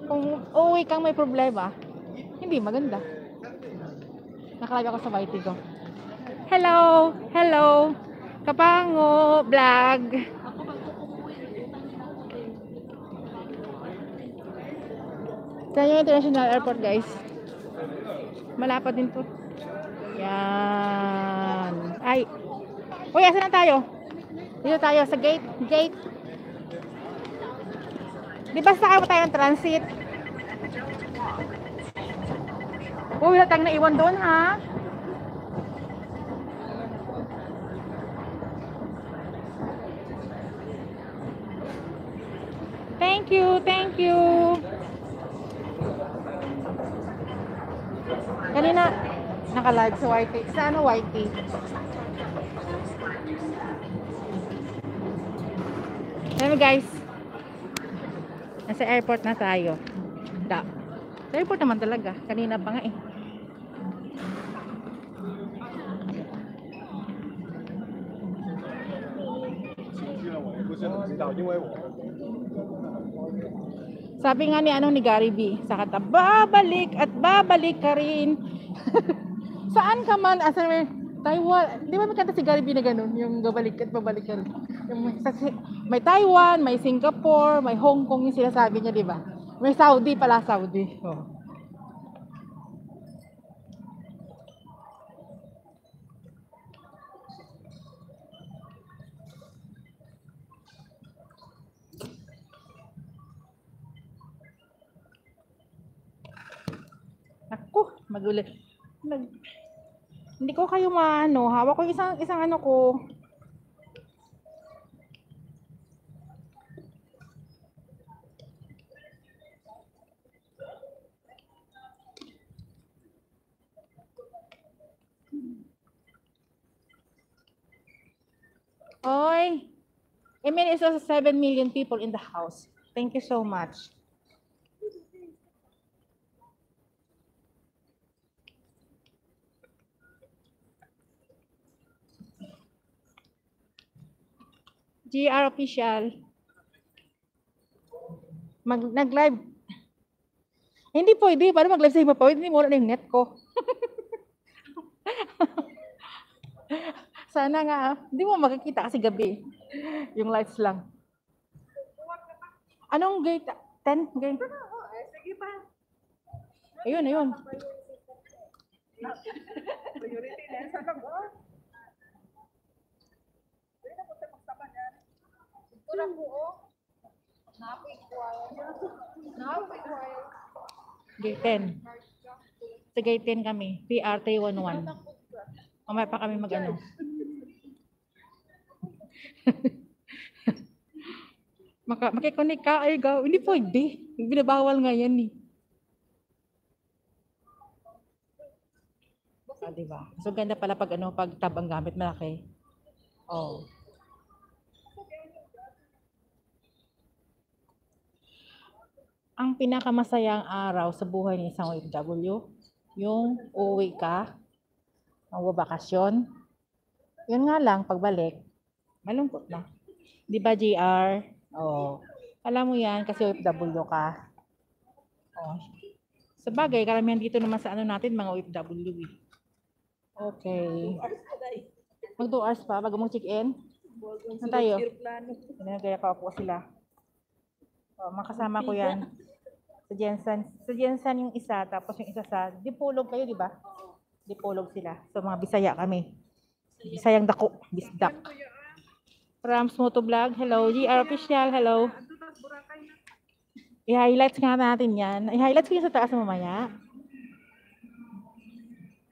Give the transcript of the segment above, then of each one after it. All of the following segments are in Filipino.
kung uuwi kang may problema, hindi maganda. Nakalive ako sa YT ko. Hello! Hello! Kapango! Vlog! Saan yung International Airport, guys? Malapad din to. Yan. Ay! Uy, asan na tayo? Dito tayo sa gate. Gate. Di ba sakay mo tayo ng transit? Uy, wala tayong naiwan doon, ha? Thank you, thank you. Kanina, naka-live sa YT. Sa ano YT? Alam mo guys, nasa airport na tayo. Sa airport naman talaga. Kanina pa nga eh. Sabi nga ni Gary V, sa kata, babalik at babalik ka rin. Saan ka man? Taiwan. Di ba may kanta si Gary V na ganun? Yung babalik at babalik ka rin. May Taiwan, may Singapore, may Hong Kong yung sinasabi niya, di ba? May Saudi pala, Saudi. Oh. Ako, magulit. Hindi ko kayo maano, hawak ko isang ano ko. Oy, Emil is also 7 million people in the house. Thank you so much. GR official. Nag-live. Hindi pwede. Paano mag-live sa iba pa? Hindi mo na yung net ko. Sana nga. Hindi mo makikita kasi gabi. Yung lights lang. Anong gate? 10 gate? Sige pa. Ayun, ayun. Priority na sa kabo. Dili na po sa pagtaban yan. Ito lang po, oh. Napoy kuwaya. Gate 10. Sa gate 10 kami. PR 311. Mamaya pa kami mag-ano. Makikonik ka, ay gaw. Hindi pwede. Binabawal nga yan eh. Ah, diba? So ganda pala pag pag tab ang gamit malaki. Oh. Ang pinakamasayang araw sa buhay ng isang OFW, yung uuwi ka, magbabakasyon. Yun nga lang, pagbalik, malungkot na. Di ba, JR? Oh. Alam mo yan kasi OFW ka. Oh. Sa bagay, karamihan dito naman sa ano natin, mga OFW. Okay. Mag 2 hours pa bago mong check-in? Saan tayo? Nagaya pa po sila. Oh, makasama ko yan. Sa Jensen. Sa Jensen yung isa, tapos yung isa sa Dipolog kayo, di ba? Dipolog sila. So, mga Bisaya kami. Bisayang dako. Bisdak. Rams Motovlog. Hello. GR Official. Hello. I-highlights nga natin yan. I-highlights ko yung sa taas mamaya.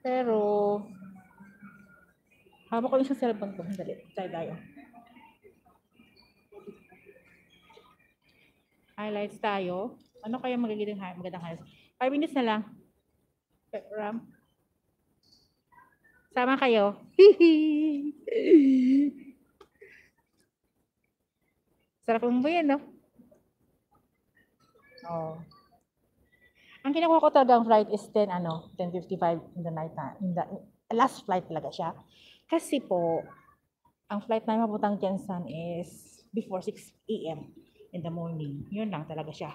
Pero, hawak ko yung sa cellphone ko. Dali. Tayo. Highlights tayo. Ano kaya magagandang highlights? 5 minutes na lang. Ram. Sama kayo. Sarap mo yan, no? Oh. Ang kinukuha ko talagang flight is 10:55 in the night na. Last flight talaga siya. Kasi po, ang flight namin papuntang Jensen is before 6 AM in the morning. Yun lang talaga siya.